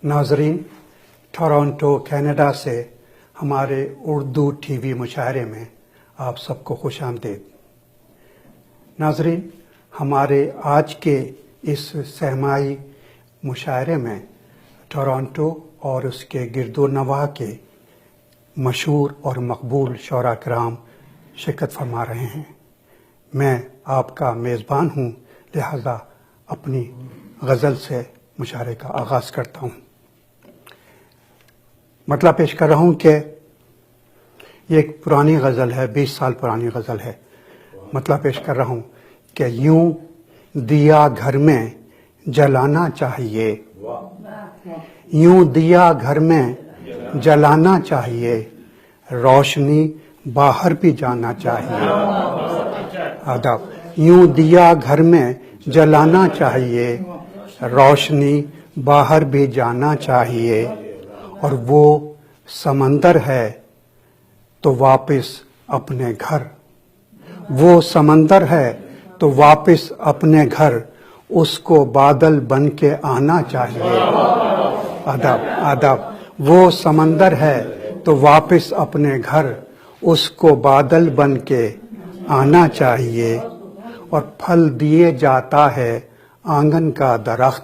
ناظرین، Toronto Canada سے ہمارے اردو ٹی وی مشاعرے میں آپ سب کو خوش آمدید۔ ناظرین، ہمارے آج کے اس سہمائی مشاعرے میں ٹورنٹو اور اس کے گرد و نواح کے مشہور اور مقبول شعراء کرام شرکت فرما رہے ہیں۔ میں آپ کا میزبان ہوں، لہذا اپنی غزل سے مشاعرے کا آغاز کرتا ہوں۔ مطلب پیش کر رہا ہوں کہ یہ ایک پرانی غزل ہے، 20 سال پرانی غزل ہے۔ مطلب پیش کر رہا ہوں کہ یوں دیا گھر میں جلانا چاہیے، یوں دیا گھر میں جلانا چاہیے، روشنی باہر بھی جانا چاہیے۔ آداب۔ یوں دیا گھر میں جلانا چاہیے، روشنی باہر بھی جانا چاہیے، اور وہ سمندر ہے تو واپس اپنے گھر، وہ سمندر ہے تو واپس اپنے گھر، اس کو بادل بن کے آنا چاہیے۔ آداب آداب۔ وہ سمندر ہے تو واپس اپنے گھر، اس کو بادل بن کے آنا چاہیے، اور پھل دیے جاتا ہے آنگن کا درخت،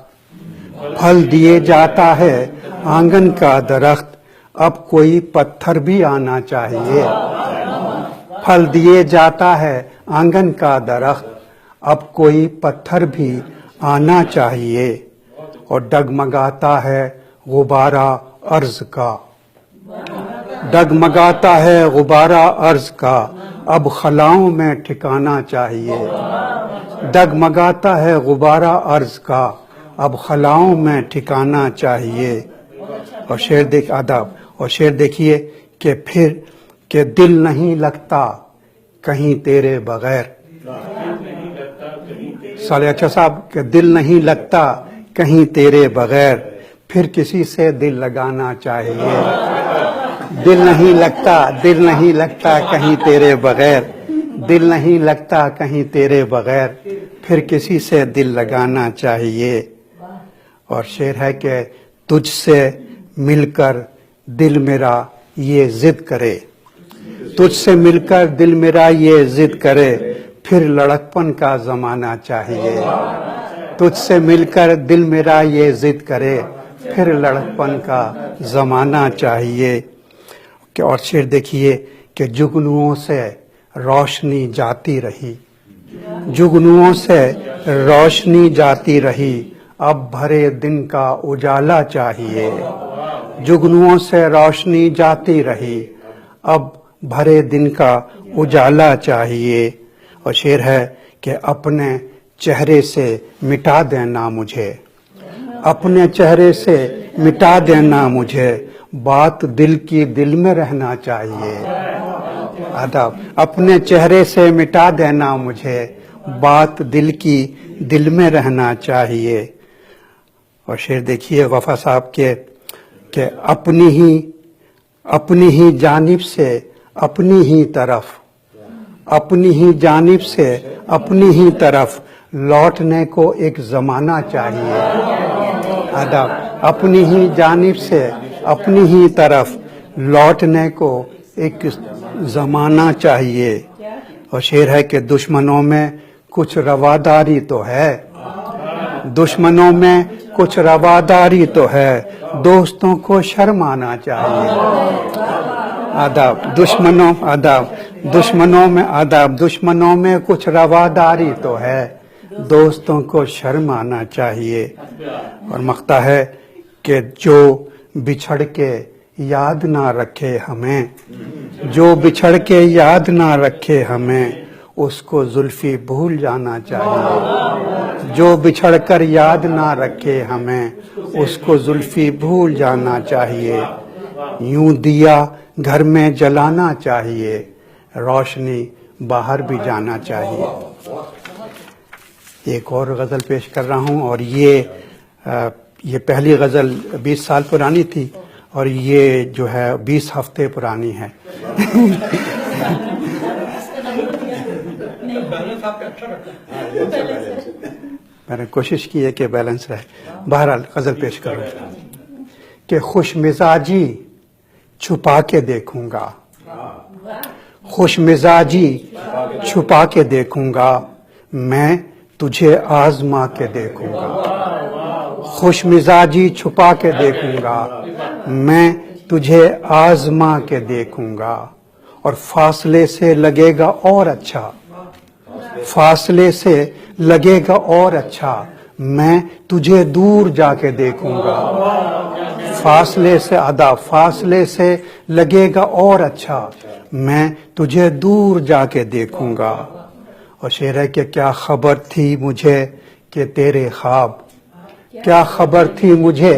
پھل دیے جاتا ہے آنگن کا درخت، اب کوئی پتھر بھی آنا چاہیے۔ پھل دیے جاتا ہے آنگن کا درخت، اب کوئی پتھر بھی آنا چاہیے، اور ڈگمگاتا ہے غبارہ ارض کا، ڈگمگاتا ہے غبارہ ارض کا، اب خلاؤں میں ٹھکانا چاہیے۔ ڈگمگاتا ہے غبارہ ارض کا، اب خلاؤں میں ٹھکانا چاہیے۔ اور آداب اور شعر دیکھیے کہ پھر کہ دل نہیں لگتا کہیں تیرے بغیر، صالح اچھا صاحب، کہ دل نہیں لگتا کہیں تیرے بغیر، پھر کسی سے دل لگانا چاہیے۔ دل نہیں لگتا، دل نہیں لگتا کہیں تیرے بغیر، دل نہیں لگتا کہیں تیرے بغیر، پھر کسی سے دل لگانا چاہیے۔ اور شعر ہے کہ تجھ سے مل کر دل میرا یہ ضد کرے، تجھ سے مل کر دل میرا یہ ضد کرے، پھر لڑکپن کا زمانہ چاہیے۔ تجھ سے مل کر دل میرا یہ ضد کرے، پھر لڑکپن کا زمانہ چاہیے۔ اور شعر دیکھیے کہ جگنوؤں سے روشنی جاتی رہی، جگنوؤں سے روشنی جاتی رہی، اب بھرے دن کا اجالا چاہیے۔ جگنوؤں سے روشنی جاتی رہی، اب بھرے دن کا اجالا چاہیے۔ اور شعر ہے کہ اپنے چہرے سے مٹا دینا مجھے، اپنے چہرے سے مٹا دینا مجھے، بات دل کی دل میں رہنا چاہیے۔ آداب۔ اپنے چہرے سے مٹا دینا مجھے، بات دل کی دل میں رہنا چاہیے۔ اور شعر دیکھیے وفا صاحب کے کہ اپنی ہی جانب سے اپنی ہی طرف، اپنی ہی جانب سے اپنی ہی طرف لوٹنے کو ایک زمانہ چاہیے۔ آداب۔ اپنی ہی جانب سے اپنی ہی طرف لوٹنے کو ایک زمانہ چاہیے۔ اور شعر ہے کہ دشمنوں میں کچھ رواداری تو ہے، دشمنوں میں کچھ رواداری تو ہے، دوستوں کو شرم آنا چاہیے۔ آداب۔ دشمنوں میں آداب، دشمنوں میں کچھ رواداری تو ہے، دوستوں کو شرم آنا چاہیے۔ اور مقطع ہے کہ جو بچھڑ کے یاد نہ رکھے ہمیں، جو بچھڑ کے یاد نہ رکھے ہمیں، اس کو زلفی بھول جانا چاہیے۔ جو بچھڑ کر یاد نہ رکھے ہمیں، اس کو زلفی بھول جانا چاہیے۔ یوں دیا گھر میں جلانا چاہیے، روشنی باہر بھی جانا چاہیے۔ ایک اور غزل پیش کر رہا ہوں، اور یہ پہلی غزل 20 سال پرانی تھی، اور یہ جو ہے 20 ہفتے پرانی ہے۔ میں نے کوشش کی ہے کہ بیلنس رہے۔ بہرحال غزل پیش کروں۔ کہ خوش مزاجی چھپا کے دیکھوں گا، خوش مزاجی چھپا کے دیکھوں گا، میں تجھے آزما کے دیکھوں گا، خوش مزاجی چھپا کے دیکھوں گا، میں تجھے آزما کے دیکھوں گا، اور فاصلے سے لگے گا اور اچھا، فاصلے سے لگے گا اور اچھا، میں تجھے دور جا کے دیکھوں گا، فاصلے سے ادا، فاصلے سے لگے گا اور اچھا، میں تجھے دور جا کے دیکھوں گا۔ اور شعر ہے کہ کیا خبر تھی مجھے کہ تیرے خواب، کیا خبر تھی مجھے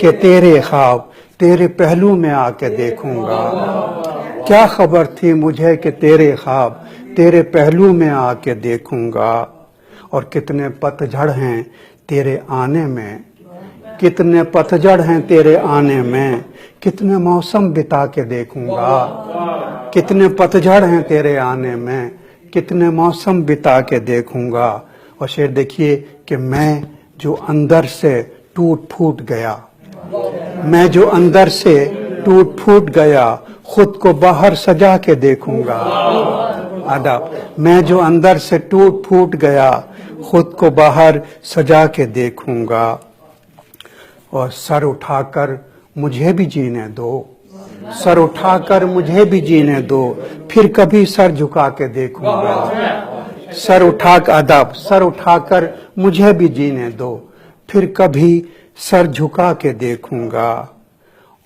کہ تیرے خواب تیرے پہلو میں آ کے دیکھوں گا، کیا خبر تھی مجھے کہ تیرے خواب تیرے پہلو میں آ کے دیکھوں گا، اور کتنے پتجھڑ ہیں تیرے آنے میں، کتنے پتجھڑ ہیں تیرے آنے میں، کتنے موسم بتا کے دیکھوں گا، کتنے پتجھڑ ہیں تیرے آنے میں، کتنے موسم بتا کے دیکھوں گا۔ اور شعر دیکھیے کہ میں جو اندر سے ٹوٹ پھوٹ گیا، میں جو اندر سے ٹوٹ پھوٹ گیا، خود کو باہر سجا کے دیکھوں گا، آداب، میں جو اندر سے ٹوٹ پھوٹ گیا، خود کو باہر سجا کے دیکھوں گا، اور سر اٹھا کر مجھے بھی جینے دو، سر اٹھا کر مجھے بھی جینے دو، پھر کبھی سر جھکا کے دیکھوں گا، سر اٹھا کر ادب، سر اٹھا کر مجھے بھی جینے دو، پھر کبھی سر جھکا کے دیکھوں گا۔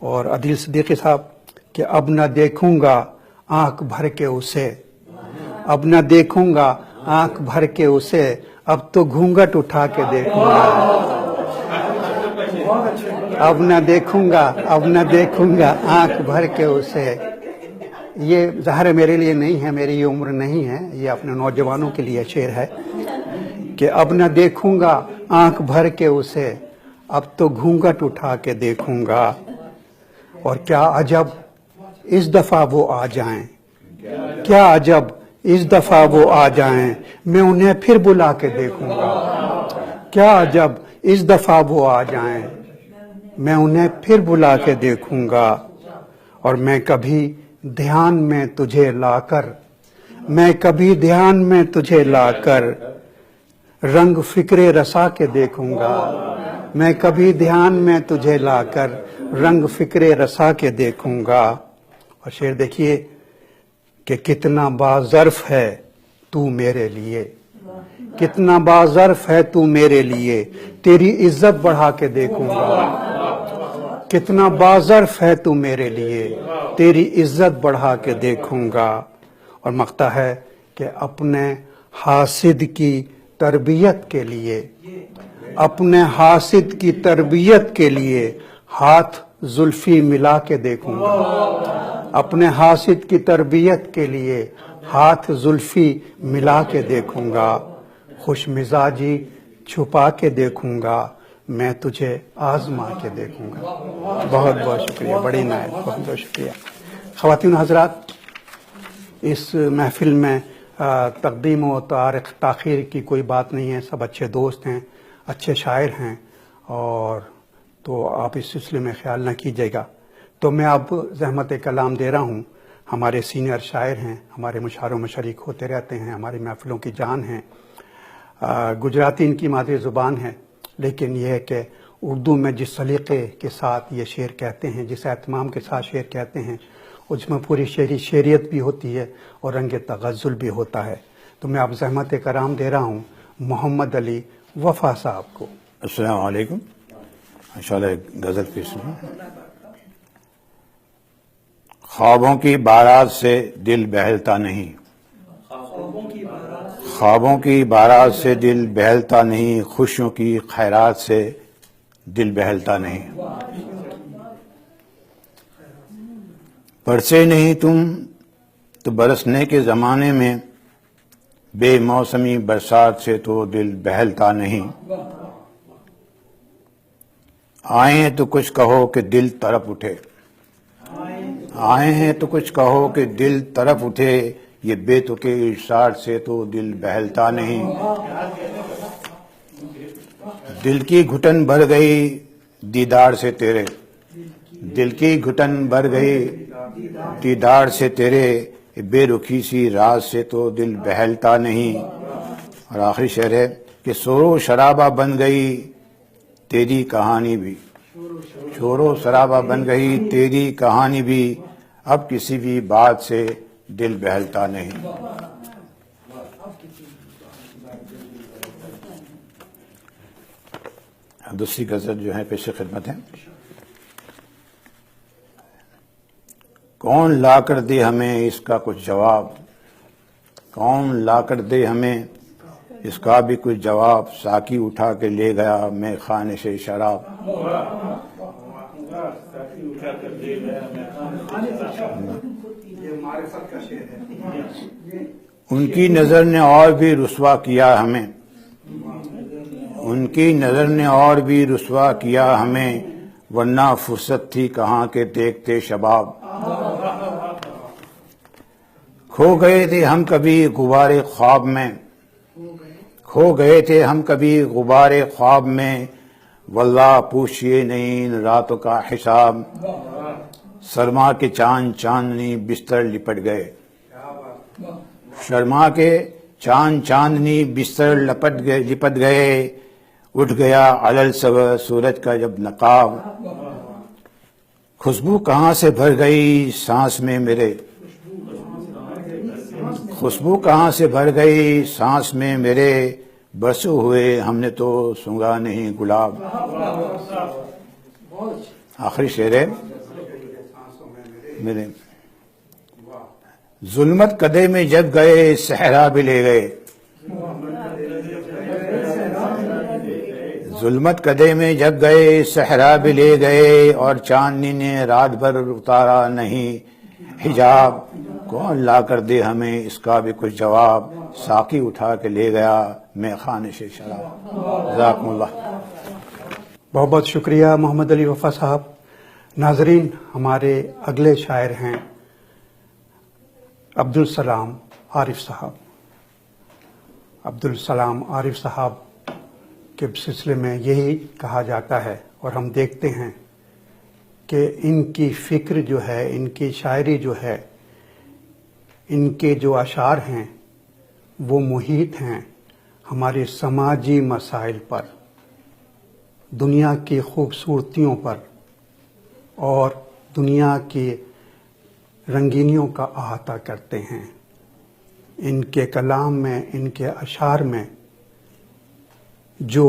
اور عدیل صدیقی صاحب کہ اب نہ دیکھوں گا آنکھ بھر کے اسے، اب نہ دیکھوں گا آنکھ بھر کے اسے، اب تو گھونگھٹ اٹھا کے دیکھوں گا، اب نہ دیکھوں گا، اب نہ دیکھوں گا آنکھ بھر کے اسے۔ یہ ظاہر میرے لیے نہیں ہے، میری یہ عمر نہیں ہے، یہ اپنے نوجوانوں کے لیے شعر ہے کہ اب نہ دیکھوں گا آنکھ بھر کے اسے، اب تو گھونگھٹ اٹھا کے دیکھوں گا، اور کیا عجب اس دفعہ وہ آ جائیں، کیا عجب اس دفعہ وہ آ جائیں، میں انہیں پھر بلا کے دیکھوں گا، کیا عجب اس دفعہ وہ آ جائیں، میں انہیں پھر بلا کے دیکھوں گا، اور میں کبھی دھیان میں تجھے لا کر، میں کبھی دھیان میں تجھے لا کر رنگ فکر رسا کے دیکھوں گا، میں کبھی دھیان میں تجھے لا کر رنگ فکر رسا کے دیکھوں گا۔ اور شعر دیکھیے کہ کتنا باظرف ہے تو میرے لیے، کتنا باظرف ہے تو میرے لیے، تیری عزت بڑھا کے دیکھوں گا، کتنا باظرف ہے تو میرے لیے، تیری عزت بڑھا کے دیکھوں گا۔ اور مقطع ہے کہ اپنے حاسد کی تربیت کے لیے، اپنے حاسد کی تربیت کے لیے ہاتھ زلفی ملا کے دیکھوں گا، اپنے حاسد کی تربیت کے لیے ہاتھ زلفی ملا کے دیکھوں گا، خوش مزاجی چھپا کے دیکھوں گا، میں تجھے آزما کے دیکھوں گا۔ بہت بہت شکریہ، بڑی نائب، بہت بہت شکریہ۔ خواتین حضرات، اس محفل میں تقدیم و تاخیر کی کوئی بات نہیں ہے، سب اچھے دوست ہیں، اچھے شاعر ہیں، اور تو آپ اس سلسلے میں خیال نہ کیجیے گا۔ تو میں اب زحمت کلام دے رہا ہوں، ہمارے سینئر شاعر ہیں، ہمارے مشاعروں میں شریک ہوتے رہتے ہیں، ہماری محفلوں کی جان ہیں، گجراتی ان کی مادری زبان ہے، لیکن یہ ہے کہ اردو میں جس سلیقے کے ساتھ یہ شعر کہتے ہیں، جس اہتمام کے ساتھ شعر کہتے ہیں، اس میں پوری شعریت بھی ہوتی ہے اور رنگ تغزل بھی ہوتا ہے۔ تو میں اب زحمت کرام دے رہا ہوں محمد علی وفا صاحب کو۔ السلام علیکم۔ انشاءاللہ ایک غزل پیش سنوں۔ خوابوں کی بارات سے دل بہلتا نہیں، خوابوں کی بارات سے دل بہلتا نہیں، خوشیوں کی خیرات سے دل بہلتا نہیں، برسے نہیں تم تو برسنے کے زمانے میں، بے موسمی برسات سے تو دل بہلتا نہیں، آئے ہیں تو کچھ کہو کہ دل طرف اٹھے، آئے ہیں تو کچھ کہو کہ دل طرف اٹھے، یہ بے تکے ارشاد سے تو دل بہلتا نہیں، دل کی گھٹن بھر گئی دیدار سے تیرے، دل کی گھٹن بھر گئی دیدار سے تیرے، بے رخی سی راز سے تو دل بہلتا نہیں۔ اور آخری شعر ہے کہ شور و شرابہ بن گئی تیری کہانی بھی، شور و شرابہ بن گئی تیری کہانی بھی، اب کسی بھی بات سے دل بہلتا نہیں۔ دوسری غزل جو ہے پیش خدمت ہے۔ کون لا کر دے ہمیں اس کا کچھ جواب، کون لا کر دے ہمیں اس کا بھی کچھ جواب، ساقی اٹھا کے لے گیا میں خانے سے شراب۔ ان کی نظر نے اور بھی رسوا کیا ہمیں، ان کی نظر نے اور بھی رسوا کیا ہمیں، ورنہ فرصت تھی کہاں کے دیکھتے شباب۔ کھو گئے تھے ہم کبھی غبار خواب میں، کھو گئے تھے ہم کبھی غبار خواب میں، واللہ پوچھئے نہیں ان راتوں کا حساب۔ سرما کے چاند چاندنی بستر لپٹ گئے، شرما کے چاند چاندنی بستر لپٹ گئے، اٹھ گیا علل سورج کا جب نقاب۔ خوشبو کہاں سے بھر گئی سانس میں میرے، خوشبو کہاں سے بھر گئی سانس میں میرے، برسوں ہوئے ہم نے تو سونگا نہیں گلاب۔ آخری شعر ہے میرے، ظلمت قدے میں جب گئے صحرا بھی لے گئے، ظلمت قدے میں جب گئے صحرا بھی لے گئے، اور چاندنی نے رات بھر اتارا نہیں حجاب۔ کون لا کر دے ہمیں اس کا بھی کچھ جواب، ساقی اٹھا کے لے گیا میں خانے سے شراب۔ جزاکم اللہ۔ بہت بہت شکریہ محمد علی وفا صاحب۔ ناظرین، ہمارے اگلے شاعر ہیں عبدالسلام عارف صاحب۔ عبدالسلام عارف صاحب کے سلسلے میں یہی کہا جاتا ہے، اور ہم دیکھتے ہیں کہ ان کی فکر جو ہے، ان کی شاعری جو ہے، ان کے جو اشعار ہیں وہ محیط ہیں ہمارے سماجی مسائل پر، دنیا کی خوبصورتیوں پر اور دنیا کی رنگینیوں کا احاطہ کرتے ہیں۔ ان کے کلام میں، ان کے اشعار میں جو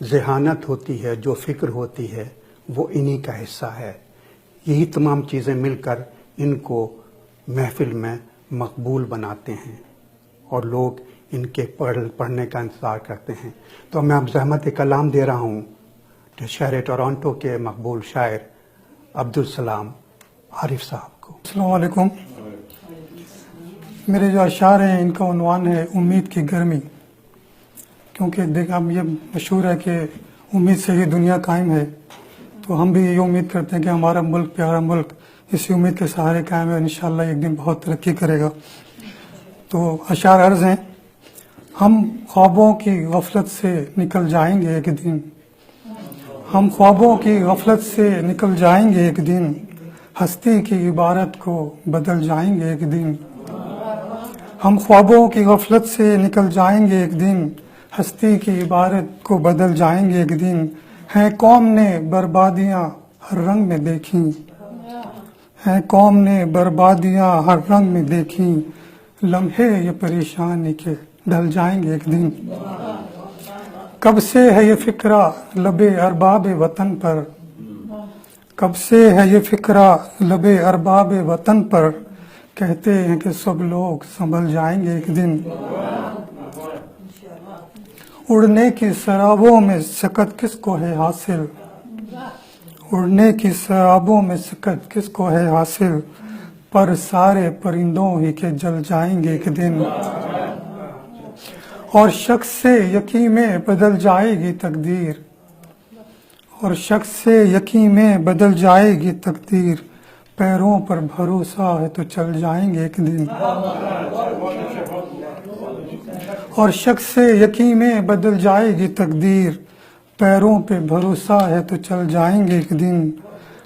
ذہانت ہوتی ہے، جو فکر ہوتی ہے، وہ انہی کا حصہ ہے۔ یہی تمام چیزیں مل کر ان کو محفل میں مقبول بناتے ہیں اور لوگ ان کے پڑھنے کا انتظار کرتے ہیں۔ تو میں اب زحمت کلام دے رہا ہوں شہر ٹورانٹو کے مقبول شاعر عبدالسلام عارف صاحب کو۔ السلام علیکم۔ میرے جو اشعار ہیں ان کا عنوان ہے امید کی گرمی، کیونکہ اب یہ مشہور ہے کہ امید سے ہی دنیا قائم ہے، تو ہم بھی یہ امید کرتے ہیں کہ ہمارا ملک، پیارا ملک، اسی امید کے سہارے قائم ہے، انشاءاللہ ایک دن بہت ترقی کرے گا۔ تو اشعار عرض ہیں۔ ہم خوابوں کی غفلت سے نکل جائیں گے ایک دن، ہم خوابوں کی غفلت سے نکل جائیں گے ایک دن، ہستی کی عبارت کو بدل جائیں گے ایک دن۔ ہم خوابوں کی غفلت سے نکل جائیں گے ایک دن، ہستی کی عبارت کو بدل جائیں گے ایک دن۔ ہیں قوم نے بربادیاں ہر رنگ میں دیکھیں، ہیں قوم نے بربادیاں ہر رنگ میں دیکھیں، لمحے یہ پریشانی کے ڈل جائیں گے ایک دن۔ کب سے ہے یہ فکرہ لب ارباب وطن پر، کب سے ہے یہ فکرہ لب ارباب وطن پر، کہتے ہیں کہ سب لوگ سنبھل جائیں گے ایک دن۔ اڑنے کی سرابوں میں سکت کس کو ہے حاصل، اڑنے کی سرابوں میں سکت کس کو ہے حاصل، پر سارے پرندوں ہی کے جل جائیں گے ایک دن۔ اور شخص سے یقین میں بدل جائے گی تقدیر، اور شخص سے یقین میں بدل جائے گی تقدیر، پیروں پر بھروسہ ہے تو چل جائیں گے ایک دن۔ اور شخص سے یقین میں بدل جائے گی تقدیر، پیروں پہ بھروسہ ہے تو چل جائیں گے ایک دن۔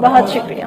بہت شکریہ.